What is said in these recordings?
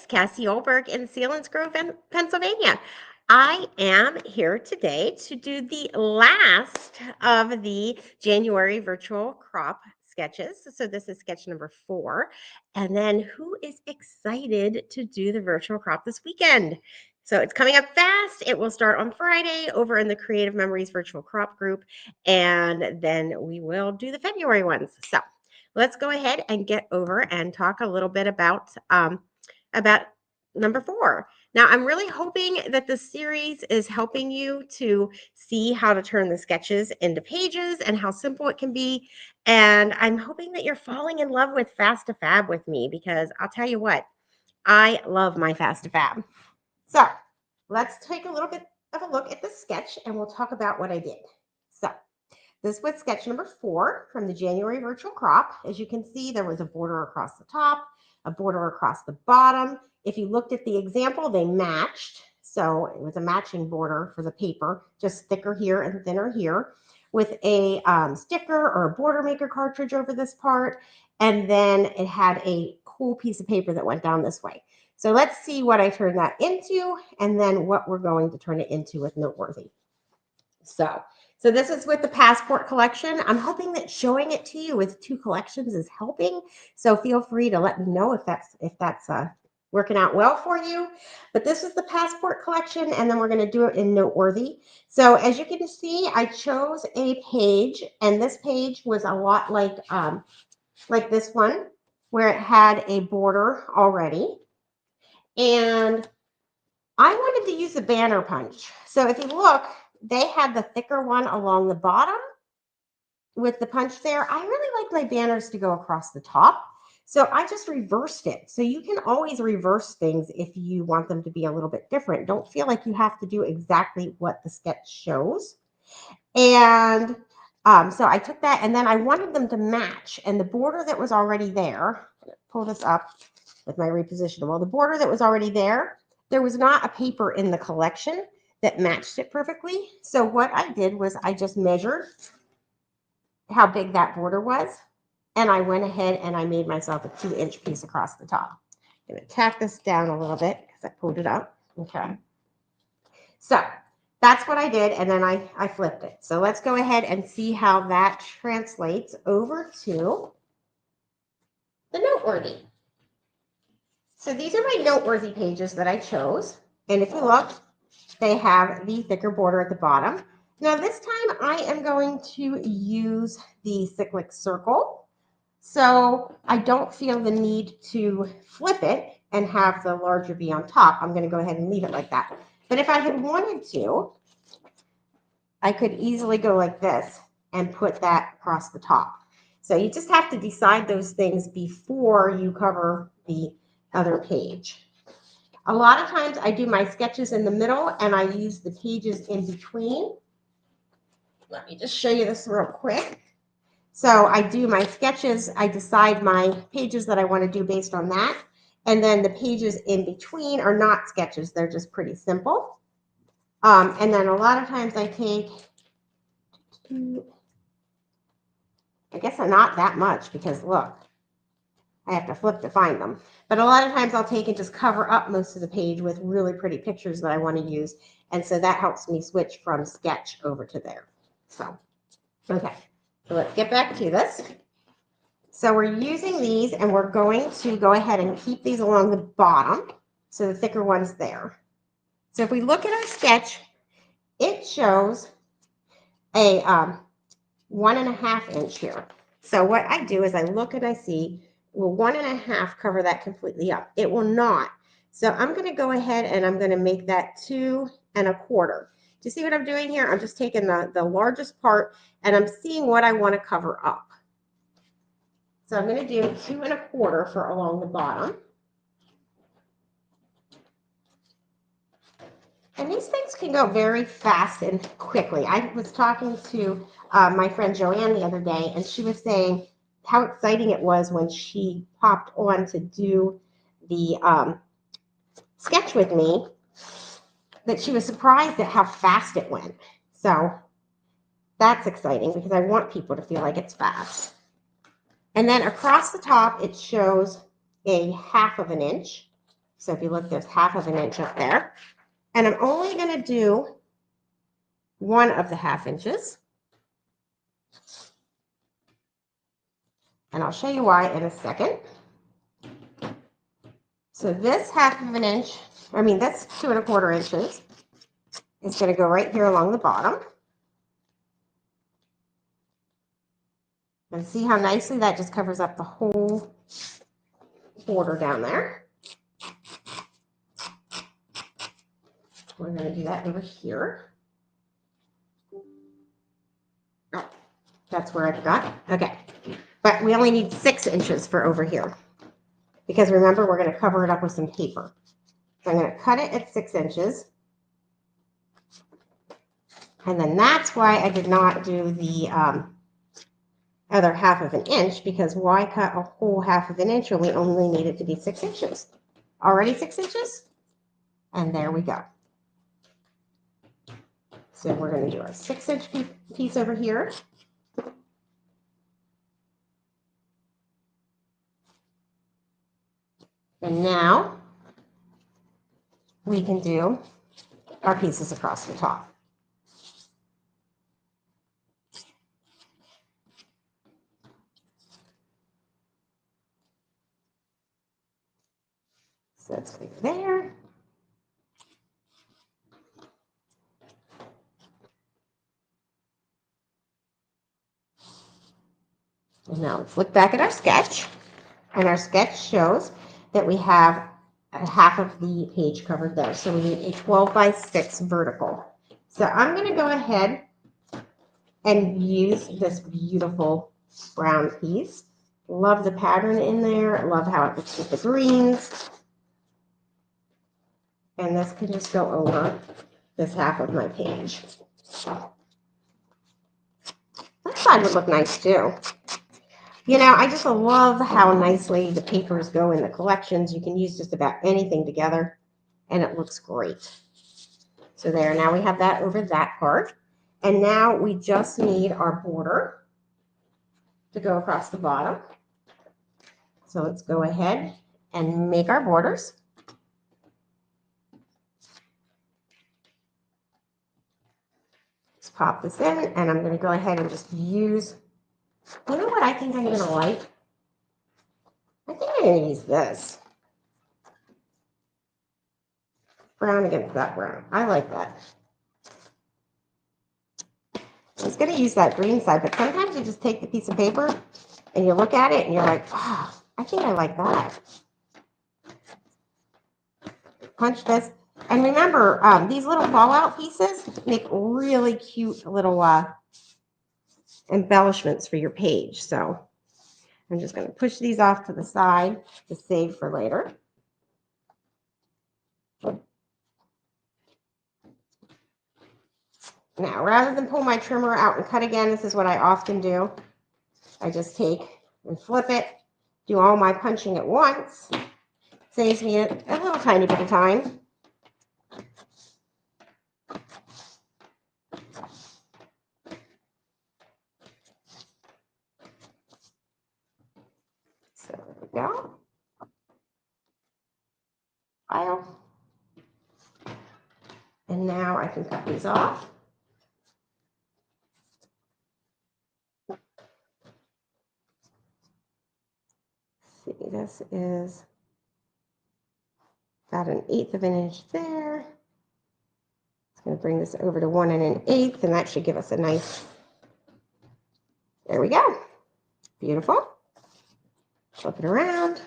It's Cassie Oelberg in Selinsgrove, Pennsylvania. I am here today to do the last of the January virtual crop sketches. So this is sketch number 4. And then who is excited to do the virtual crop this weekend? So it's coming up fast. It will start on Friday over in the Creative Memories virtual crop group. And then we will do the February ones. So let's go ahead and get over and talk a little bit about number 4. Now, I'm really hoping that this series is helping you to see how to turn the sketches into pages and how simple it can be. And I'm hoping that you're falling in love with Fast to Fab with me, because I'll tell you what, I love my Fast to Fab. So let's take a little bit of a look at the sketch and we'll talk about what I did. So this was sketch number 4 from the January virtual crop. As you can see, there was a border across the top, a border across the bottom. If you looked at the example, they matched. So it was a matching border for the paper, just thicker here and thinner here, with a sticker or a border maker cartridge over this part. And then it had a cool piece of paper that went down this way. So let's see what I turned that into and then what we're going to turn it into with Noteworthy. So this is with the passport collection. I'm hoping that showing it to you with 2 collections is helping. So feel free to let me know if that's working out well for you. But this is the passport collection, and then we're going to do it in Noteworthy. So as you can see, I chose a page, and this page was a lot like this one, where it had a border already. And I wanted to use the banner punch. So if you look, they had the thicker one along the bottom with the punch there. I really like my banners to go across the top. So I just reversed it. So you can always reverse things if you want them to be a little bit different. Don't feel like you have to do exactly what the sketch shows. And so I took that, and then I wanted them to match. And the border that was already there, pull this up with my repositionable, the border that was already there was not a paper in the collection that matched it perfectly. So what I did was I just measured how big that border was, and I went ahead and I made myself a 2-inch piece across the top. I'm going to tack this down a little bit because I pulled it up. Okay. So that's what I did, and then I flipped it. So let's go ahead and see how that translates over to the Noteworthy. So these are my Noteworthy pages that I chose. And if you look, they have the thicker border at the bottom. Now this time I am going to use the cyclic circle. So I don't feel the need to flip it and have the larger be on top. I'm going to go ahead and leave it like that. But if I had wanted to, I could easily go like this and put that across the top. So you just have to decide those things before you cover the other page. A lot of times I do my sketches in the middle and I use the pages in between. Let me just show you this real quick. So I do my sketches, I decide my pages that I want to do based on that. And then the pages in between are not sketches, they're just pretty simple. And then a lot of times I take, I guess not that much because look, I have to flip to find them. But a lot of times I'll take and just cover up most of the page with really pretty pictures that I want to use. And so that helps me switch from sketch over to there. So, okay, so let's get back to this. So we're using these and we're going to go ahead and keep these along the bottom. So the thicker one's there. So if we look at our sketch, it shows a 1.5 inch here. So what I do is I look and I see, will 1.5 cover that completely up? It will not. So I'm going to go ahead and I'm going to make that 2.25. Do you see what I'm doing here? I'm just taking the largest part and I'm seeing what I want to cover up. So I'm going to do 2.25 for along the bottom. And these things can go very fast and quickly. I was talking to my friend Joanne the other day, and she was saying how exciting it was when she popped on to do the sketch with me, that she was surprised at how fast it went. So that's exciting because I want people to feel like it's fast. And then across the top, it shows a 1/2 inch. So if you look, there's 1/2 inch up there. And I'm only going to do 1 of the 1/2 inches. And I'll show you why in a second. So this 1/2 inch, that's 2 1/4 inches, is going to go right here along the bottom. And see how nicely that just covers up the whole border down there. We're going to do that over here. Oh, that's where I forgot. Okay. But we only need 6 inches for over here. Because remember, we're going to cover it up with some paper. So I'm going to cut it at 6 inches. And then that's why I did not do the other 1/2 inch, because why cut a whole 1/2 inch when we only need it to be 6 inches? Already 6 inches? And there we go. So we're going to do our 6 inch piece over here. And now we can do our pieces across the top. So let's go there. And now let's look back at our sketch. And our sketch shows that we have 1/2 of the page covered there. So we need a 12 by 6 vertical. So I'm going to go ahead and use this beautiful brown piece. Love the pattern in there. Love how it looks with the greens. And this can just go over this 1/2 of my page. That side would look nice too. I just love how nicely the papers go in the collections. You can use just about anything together, and it looks great. So there, now we have that over that part. And now we just need our border to go across the bottom. So let's go ahead and make our borders. Let's pop this in, and I'm going to go ahead and just use, you know what I think I'm going to like? I think I'm going to use this. Brown against that brown. I like that. I was going to use that green side, but sometimes you just take the piece of paper and you look at it and you're like, oh, I think I like that. Punch this. And remember, these little fallout pieces make really cute little embellishments for your page. So I'm just going to push these off to the side to save for later. Now, rather than pull my trimmer out and cut again, this is what I often do. I just take and flip it, do all my punching at once. Saves me a little tiny bit of time. So there we go. File. And now I can cut these off. See, this is about 1/8 of an inch there. It's going to bring this over to 1 1/8, and that should give us a nice, there we go. Beautiful. Flip it around.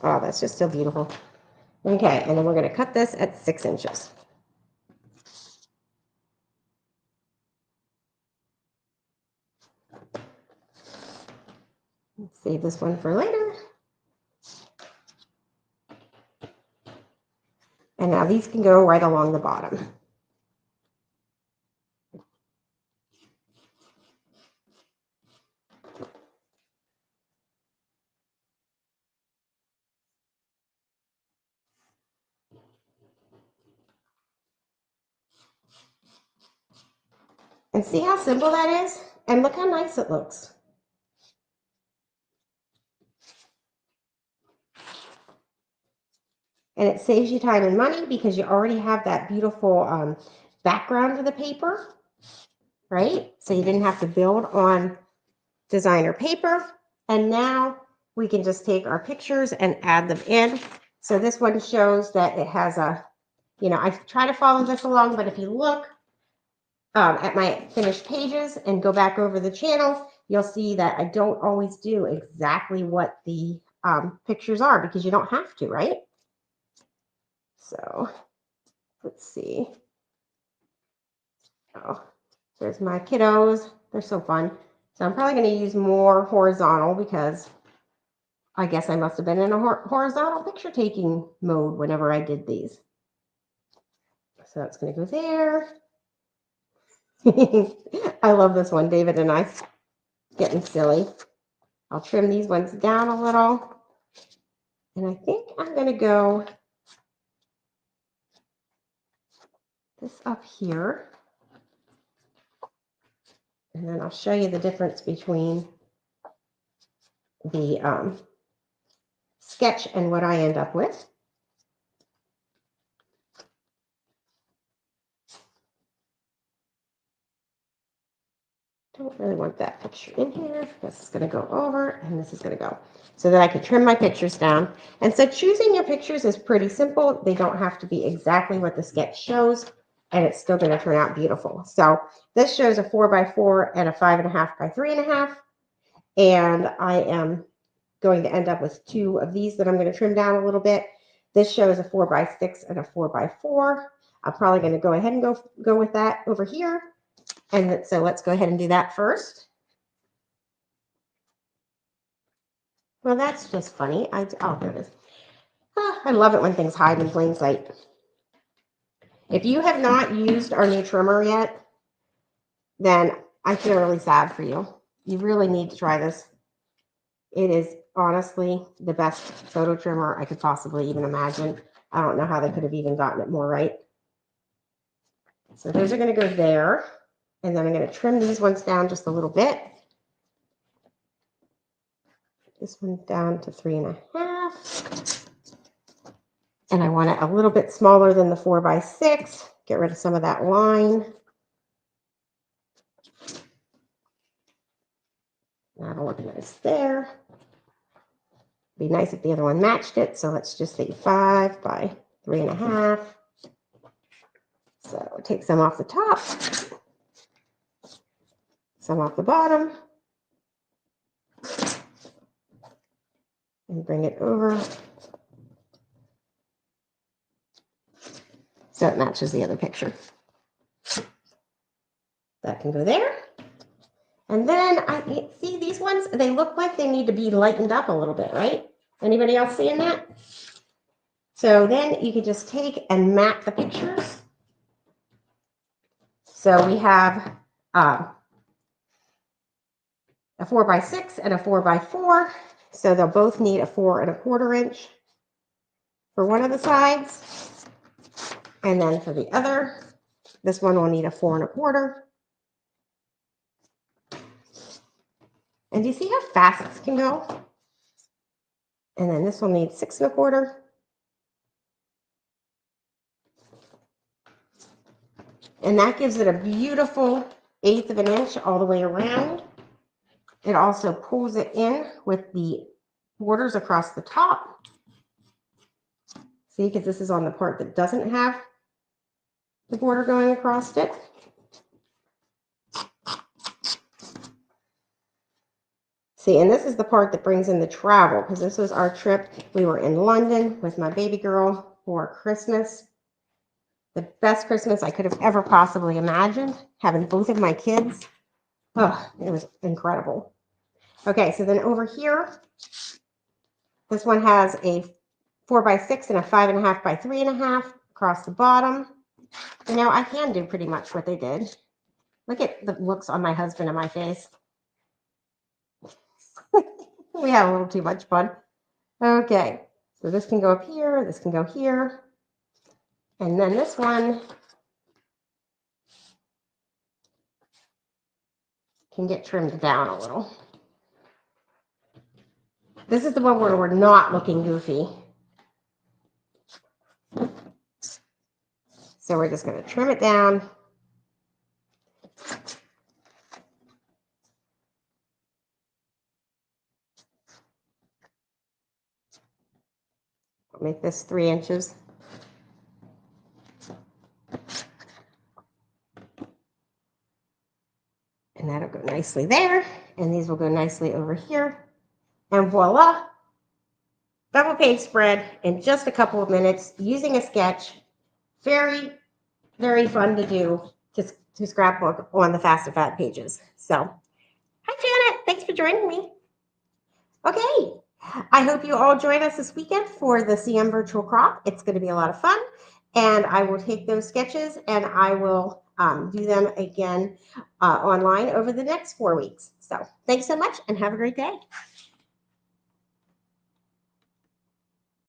Oh, that's just so beautiful. Okay, and then we're going to cut this at 6 inches. Save this one for later. And now these can go right along the bottom. And see how simple that is? And look how nice it looks. And it saves you time and money because you already have that beautiful background to the paper, right? So you didn't have to build on designer paper. And now we can just take our pictures and add them in. So this one shows that it has a, I try to follow this along, but if you look at my finished pages and go back over the channel, you'll see that I don't always do exactly what the pictures are because you don't have to, right? So let's see. Oh, there's my kiddos. They're so fun. So I'm probably going to use more horizontal because I guess I must have been in a horizontal picture taking mode whenever I did these. So that's going to go there. I love this one, David and I getting silly. I'll trim these ones down a little. And I think I'm going to go this up here. And then I'll show you the difference between the sketch and what I end up with. Don't really want that picture in here. This is going to go over and this is going to go so that I can trim my pictures down. And so choosing your pictures is pretty simple. They don't have to be exactly what the sketch shows, and it's still going to turn out beautiful. So this shows a 4x4 and a 5.5 by 3.5. And I am going to end up with 2 of these that I'm going to trim down a little bit. This shows a 4x6 and a 4x4. I'm probably going to go ahead and go with that over here. And so let's go ahead and do that first. Well, that's just funny. Oh, there it is. I love it when things hide in plain sight. If you have not used our new trimmer yet, then I feel really sad for you. You really need to try this. It is honestly the best photo trimmer I could possibly even imagine. I don't know how they could have even gotten it more right. So those are going to go there. And then I'm going to trim these ones down just a little bit. This one down to 3.5. And I want it a little bit smaller than the 4x6. Get rid of some of that line. That'll look nice there. Be nice if the other one matched it. So let's just say 5 by 3.5. So take some off the top, some off the bottom, and bring it over so it matches the other picture. That can go there. And then I see these ones, they look like they need to be lightened up a little bit, right? Anybody else seeing that? So then you can just take and map the pictures. So we have a 4x6 and a 4x4. So they'll both need a 4¼ inch for one of the sides. And then for the other, this one will need a 4¼ inch. And do you see how fast this can go? And then this will need 6¼ inch. And that gives it a beautiful 1/8 inch all the way around. It also pulls it in with the borders across the top. See, because this is on the part that doesn't have the border going across it. See, and this is the part that brings in the travel, because this was our trip. We were in London with my baby girl for Christmas. The best Christmas I could have ever possibly imagined, having both of my kids. Oh, it was incredible. Okay, so then over here, this one has a 4x6 and a 5.5 by 3.5 across the bottom. And now I can do pretty much what they did. Look at the looks on my husband and my face. We had a little too much fun. Okay, so this can go up here, this can go here. And then this one can get trimmed down a little. This is the one where we're not looking goofy. So we're just going to trim it down. I'll make this 3 inches. And that'll go nicely there. And these will go nicely over here. And voila, double page spread in just a couple of minutes using a sketch. Very, very fun to do to scrapbook on the Fast and Fat pages. So, hi Janet, thanks for joining me. Okay, I hope you all join us this weekend for the CM Virtual Crop. It's going to be a lot of fun. And I will take those sketches and I will do them again online over the next 4 weeks. So thanks so much and have a great day.